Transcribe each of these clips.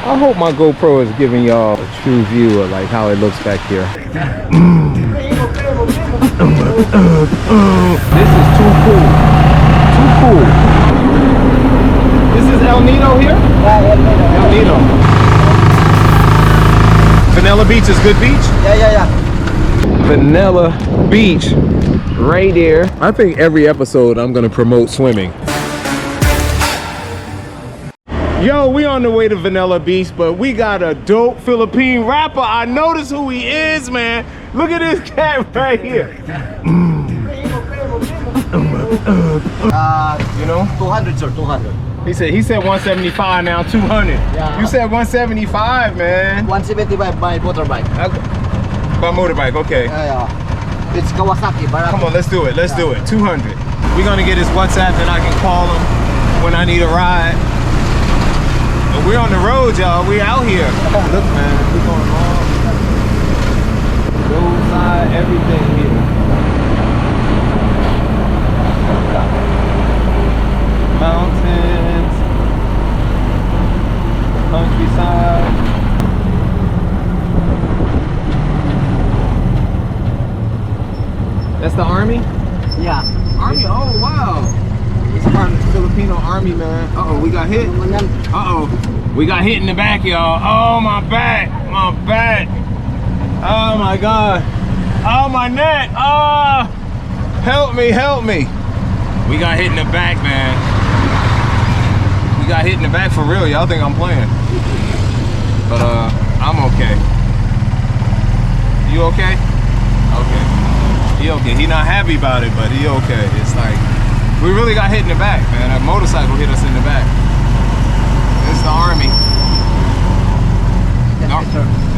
I hope my GoPro is giving y'all a true view of like how it looks back here. This is too cool. Too cool. This is El Nido here? Yeah, El Nido. Vanilla Beach is good beach? Yeah. Vanilla Beach right there. I think every episode I'm gonna promote swimming. Yo, we on the way to Vanilla Beach, but we got a dope Philippine rapper. I noticed who he is, man. Look at this cat right here. You know? 200, sir, 200. He said 175 now, 200. Yeah. You said 175, man. 175 by motorbike. By motorbike, okay. Yeah. It's Kawasaki, Baraki. Come on, let's do it. Let's do it. 200. We're gonna get his WhatsApp and I can call him when I need a ride. But we're on the road, y'all. We out here. Look, man, we going on. Roadside, everything here. Mountains, countryside. That's the army? Yeah. Army, oh wow. It's part of the Filipino army, man. Uh-oh, we got hit. Uh-oh. We got hit in the back, y'all. Oh, my back. My back. Oh, my God. Oh, my neck. Oh, help me, help me. We got hit in the back, man. We got hit in the back for real. Y'all think I'm playing. But, I'm okay. You okay? Okay. He okay. He not happy about it, but he okay. It's like, we really got hit in the back, man. A motorcycle hit us in the back. It's the army. Did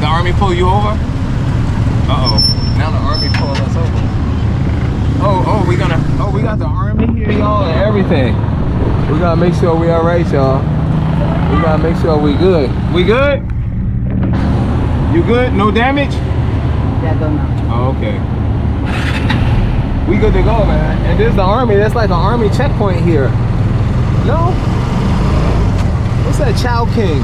the army pull you over? Uh-oh. Now the army pulled us over. We got the army here, y'all, and everything. We gotta make sure we all right, y'all. We gotta make sure we good. We good? You good? No damage? Yeah, don't know. Oh, okay. We good to go, man. And there's the army. That's like an army checkpoint here. No? What's that? Chow King.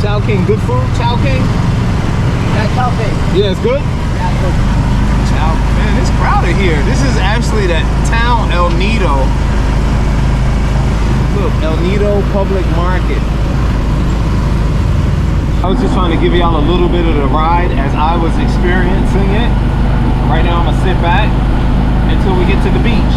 Chow King, good food? Chow King? Yeah, Chow King. Yeah, it's good? Yeah, good. Chow. Man, it's crowded here. This is actually that town, El Nido. Look, El Nido Public Market. I was just trying to give y'all a little bit of the ride as I was experiencing it. Right now I'm gonna sit back until we get to the beach.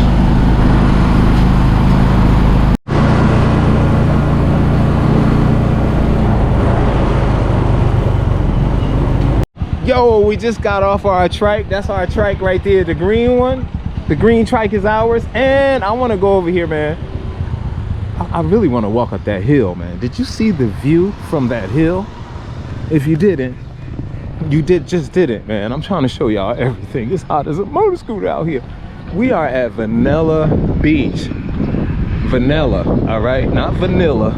Yo, we just got off our trike. That's our trike right there, the green one. The green trike is ours. And I wanna go over here, man. I really wanna walk up that hill, man. Did you see the view from that hill? If you didn't, you just did it, man. I'm trying to show y'all everything. It's hot as a motor scooter out here. We are at Vanilla Beach. Vanilla, all right? Not vanilla.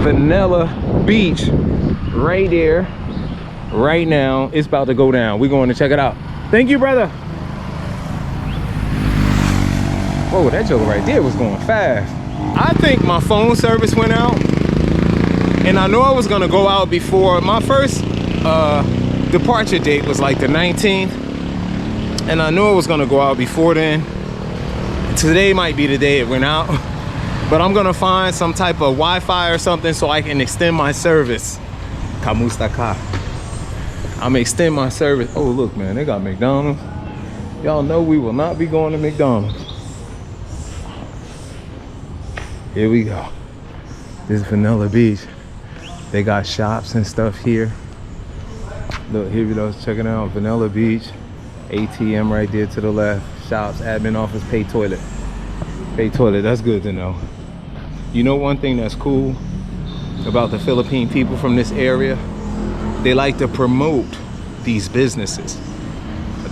Vanilla Beach. Right there. Right now. It's about to go down. We're going to check it out. Thank you, brother. Whoa, that joke right there was going fast. I think my phone service went out. And I know I was going to go out before. My first departure date was like the 19th, and I knew it was gonna go out before then. Today might be the day it went out, but I'm gonna find some type of Wi-Fi or something so I can extend my service. Kamusta ka? I'm gonna extend my service. Oh look, man, they got McDonald's. Y'all know we will not be going to McDonald's. Here we go. This is Vanilla Beach. They got shops and stuff here. Look, here we go, checking out Vanilla Beach. ATM right there to the left. Shops, admin office, pay toilet. Pay toilet, that's good to know. You know one thing that's cool about the Philippine people from this area? They like to promote these businesses.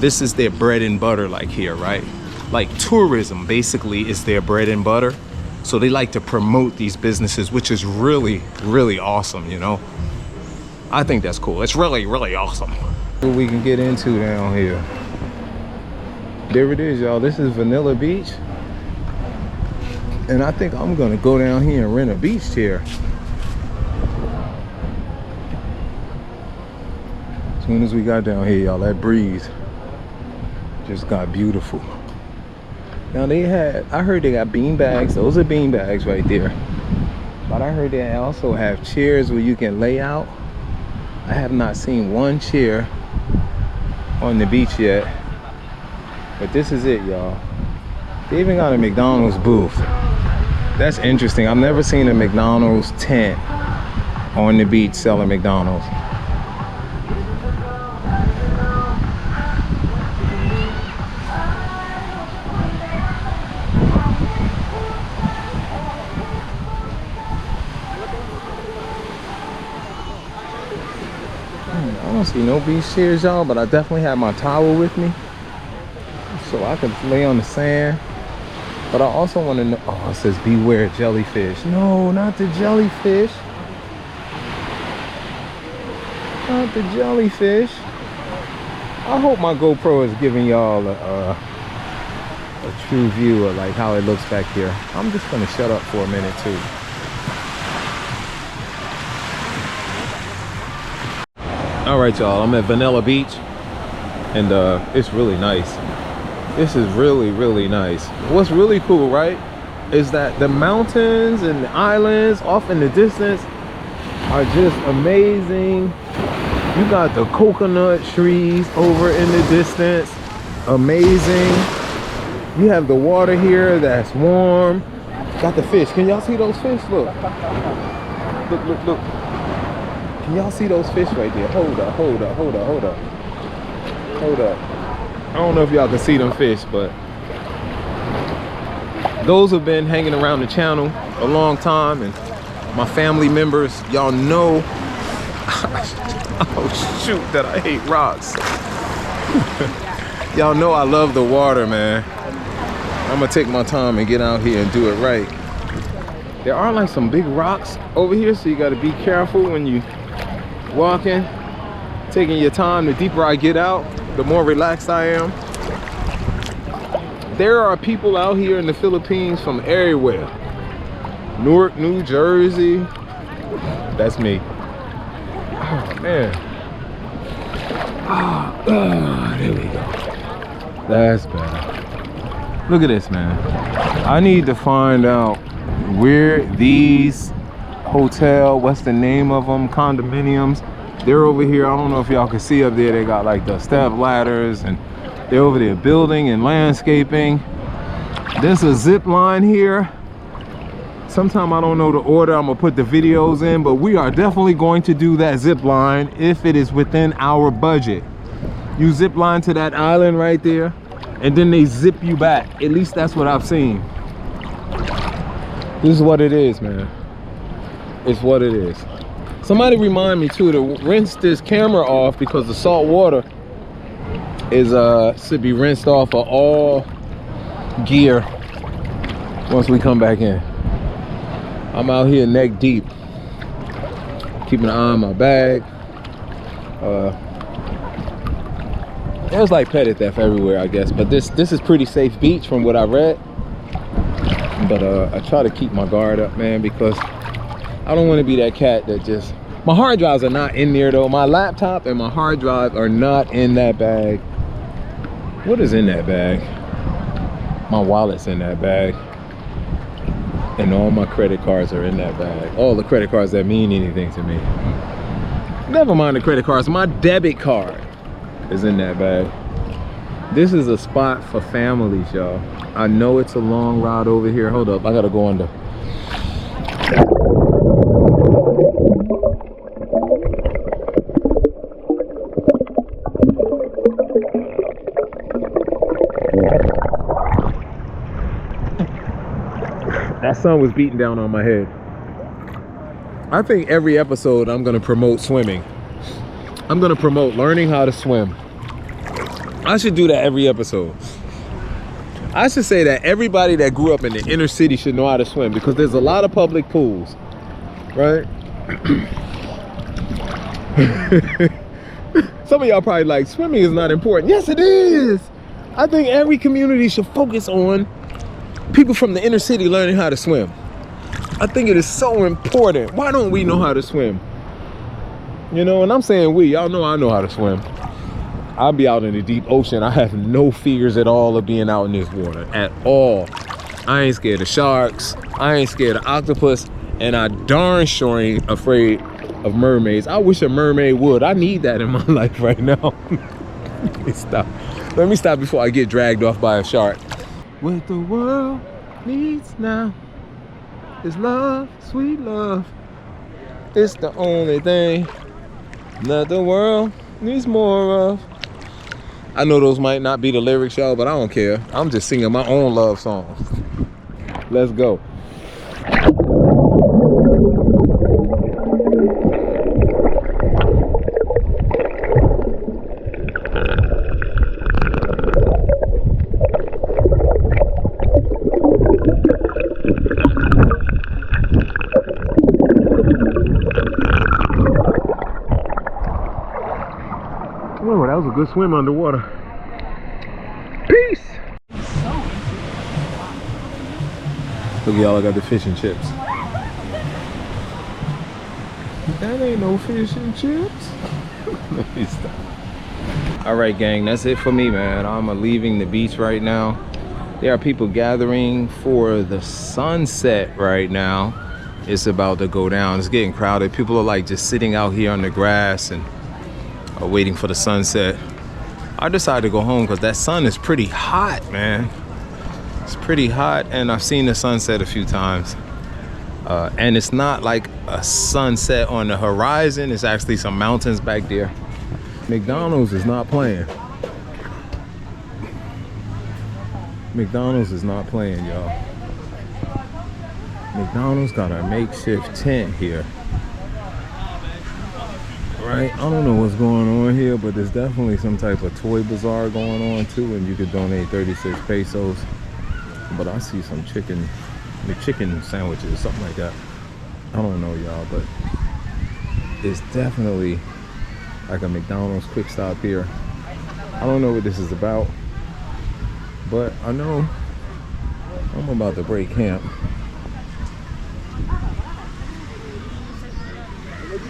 This is their bread and butter, like here, right? Like tourism basically is their bread and butter. So they like to promote these businesses, which is really, really awesome, you know? I think that's cool. It's really, really awesome. What we can get into down here. There it is, y'all. This is Vanilla Beach. And I think I'm gonna go down here and rent a beach chair. soon as we got down here, y'all, that breeze just got beautiful. Now I heard they got bean bags. Those are bean bags right there. But I heard they also have chairs where you can lay out. I have not seen one chair on the beach yet. But this is it, y'all. They even got a McDonald's booth. That's interesting. I've never seen a McDonald's tent on the beach selling McDonald's. I don't see no beach chairs, y'all, but I definitely have my towel with me so I can lay on the sand. But I also want to know, oh, it says beware jellyfish. No, not the jellyfish. Not the jellyfish. I hope my GoPro is giving y'all a true view of like how it looks back here. I'm just gonna shut up for a minute too. All right, y'all, I'm at Vanilla Beach, and it's really nice. This is really, really nice. What's really cool, right, is that the mountains and the islands off in the distance are just amazing. You got the coconut trees over in the distance, amazing. You have the water here that's warm. Got the fish. Can y'all see those fish? Look. Look, look, look. Can y'all see those fish right there? Hold up, hold up, hold up, hold up. Hold up. I don't know if y'all can see them fish, but those have been hanging around the channel a long time, and my family members, y'all know, oh shoot, that I hate rocks. Y'all know I love the water, man. I'm gonna take my time and get out here and do it right. There are like some big rocks over here, so you gotta be careful when you walking, taking your time. The deeper I get out, the more relaxed I am. There are people out here in the Philippines from everywhere. Newark, New Jersey. That's me. Oh man. Oh, there we go. That's better. Look at this, man. I need to find out where these what's the name of them, condominiums, they're over here. I don't know if y'all can see up there, they got like the step ladders, and they're over there building and landscaping. There's a zip line here. Sometime, I don't know the order I'm gonna put the videos in, but we are definitely going to do that zip line if it is within our budget. You zip line to that island right there, and then they zip you back. At least that's what I've seen. This is what it is, man. It's what it is. Somebody remind me too to rinse this camera off, because the salt water is should be rinsed off of all gear once we come back in. I'm out here neck deep, keeping an eye on my bag. There's like petty theft everywhere, I guess, but this is pretty safe beach from what I read. But I try to keep my guard up, man, because I don't want to be that cat that just... My hard drives are not in there though. My laptop and my hard drive are not in that bag. What is in that bag? My wallet's in that bag. And all my credit cards are in that bag. All the credit cards that mean anything to me. Never mind the credit cards. My debit card is in that bag. This is a spot for families, y'all. I know it's a long ride over here. Hold up, I gotta go under. That sun was beating down on my head. I think every episode I'm gonna promote swimming. I'm gonna promote learning how to swim. I should do that every episode. I should say that everybody that grew up in the inner city should know how to swim, because there's a lot of public pools, right? Some of y'all probably like, swimming is not important. Yes, it is. I think every community should focus on people from the inner city learning how to swim. I think it is so important. Why don't we know how to swim? You know, and I'm saying we, y'all know I know how to swim. I'll be out in the deep ocean. I have no fears at all of being out in this water at all. I ain't scared of sharks. I ain't scared of octopus. And I darn sure ain't afraid of mermaids. I wish a mermaid would. I need that in my life right now. Let me stop. Let me stop before I get dragged off by a shark. What the world needs now is love, sweet love. It's the only thing that the world needs more of. I know those might not be the lyrics, y'all, but I don't care. I'm just singing my own love songs. Let's go. Oh, that was a good swim underwater. Peace. Look, y'all, I got the fish and chips. That ain't no fish and chips. Let me stop. All right, gang, that's it for me, man. I'm leaving the beach right now. There are people gathering for the sunset right now. It's about to go down. It's getting crowded. People are like just sitting out here on the grass and waiting for the sunset. I decided to go home because that sun is pretty hot, man. It's pretty hot, and I've seen the sunset a few times. And it's not like a sunset on the horizon. It's actually some mountains back there. McDonald's is not playing. McDonald's is not playing, y'all. McDonald's got a makeshift tent here. Right, I don't know what's going on here, but there's definitely some type of toy bazaar going on too, and you could donate 36 pesos. But I see some chicken sandwiches, something like that. I don't know, y'all, but it's definitely like a McDonald's quick stop here. I don't know what this is about, but I know I'm about to break camp.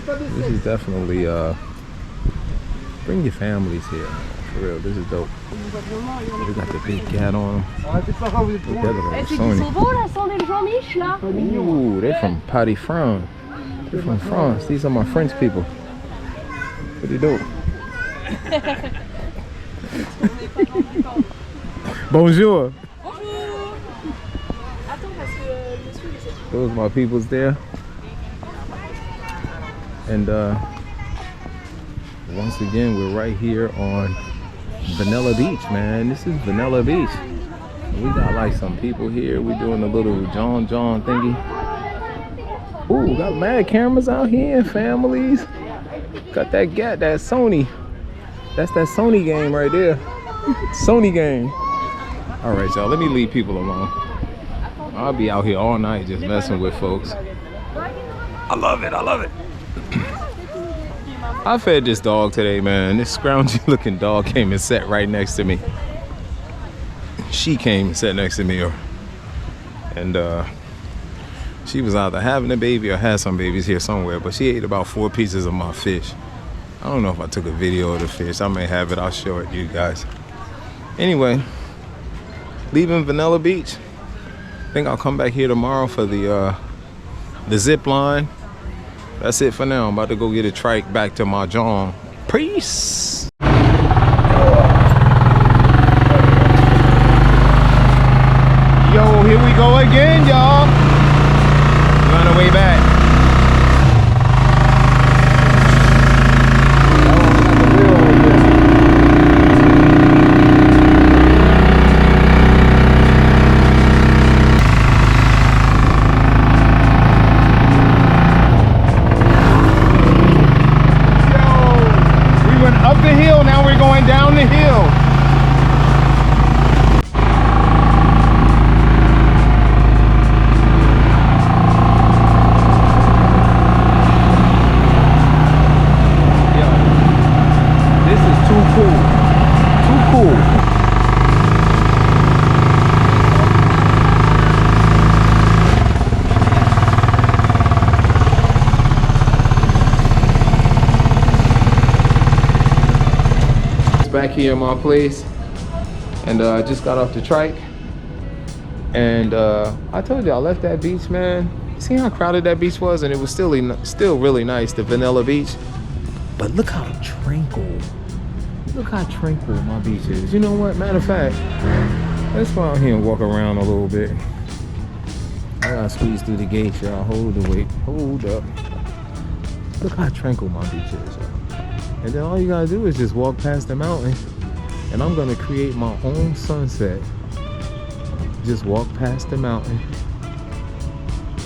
This is definitely bring your families here, man. For real, this is dope. We got the big cat on them. Ooh, they're from France. They're from France. These are my French people. Pretty dope. Bonjour. Those are my peoples there. And once again, we're right here on Vanilla Beach, man. This is Vanilla Beach. And we got like some people here. We're doing a little John thingy. Ooh, got mad cameras out here, families. Got that Sony. That's that Sony game right there. Sony game. All right, y'all, let me leave people alone. I'll be out here all night just messing with folks. I love it, I love it. I fed this dog today, man. This scroungy looking dog came and sat right next to me. She came and sat next to me, and she was either having a baby or had some babies here somewhere, but she ate about 4 pieces of my fish. I don't know if I took a video of the fish. I may have it. I'll show it to you guys. Anyway, leaving Vanilla Beach. I think I'll come back here tomorrow for the zip line. That's it for now. I'm about to go get a trike back to my John. Peace. Yo, here we go again, y'all. We're on our way back. Up the hill, now we're going down the hill. just back here in my place, and I just got off the trike. And I told you I left that beach, man. See how crowded that beach was, and it was still really nice, the vanilla beach. But look how tranquil. Look how tranquil my beach is. You know what? Matter of fact, let's go out here and walk around a little bit. I gotta squeeze through the gates, y'all. Hold the wait. Hold up. Look how tranquil my beach is, y'all. And then all you gotta do is just walk past the mountain, and I'm gonna create my own sunset. Just walk past the mountain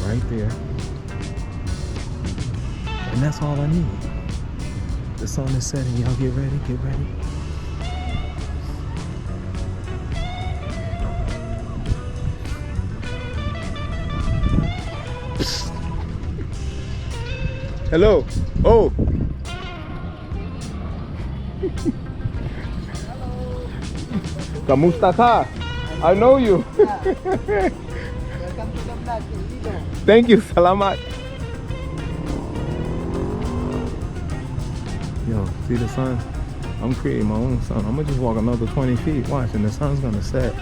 right there, and that's all I need. The sun is setting. Y'all get ready. Get ready. Hello. Oh. Kamusta ka? I know you. Welcome to the vlog, Nido. Thank you. Salamat. Yo, see the sun? I'm creating my own sun. I'm gonna just walk another 20 feet. Watch, and the sun's gonna set.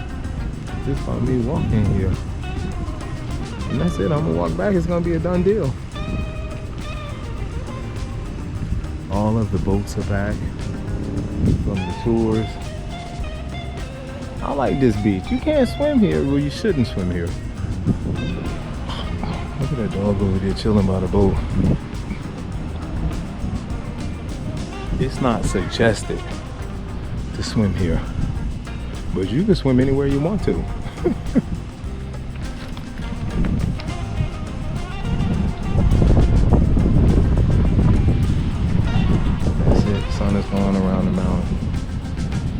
Just by me walking here. And that's it. I'm gonna walk back. It's gonna be a done deal. All of the boats are back from the tours. I like this beach. You can't swim here. Well, you shouldn't swim here. Look at that dog over there chilling by the boat. It's not suggested to swim here, but you can swim anywhere you want to. That's it. The sun is going around the mountain.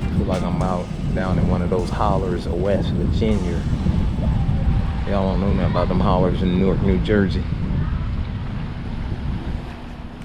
I feel like I'm out down in one of those hollers of West Virginia. Y'all don't know nothing about them hollers in Newark, New Jersey.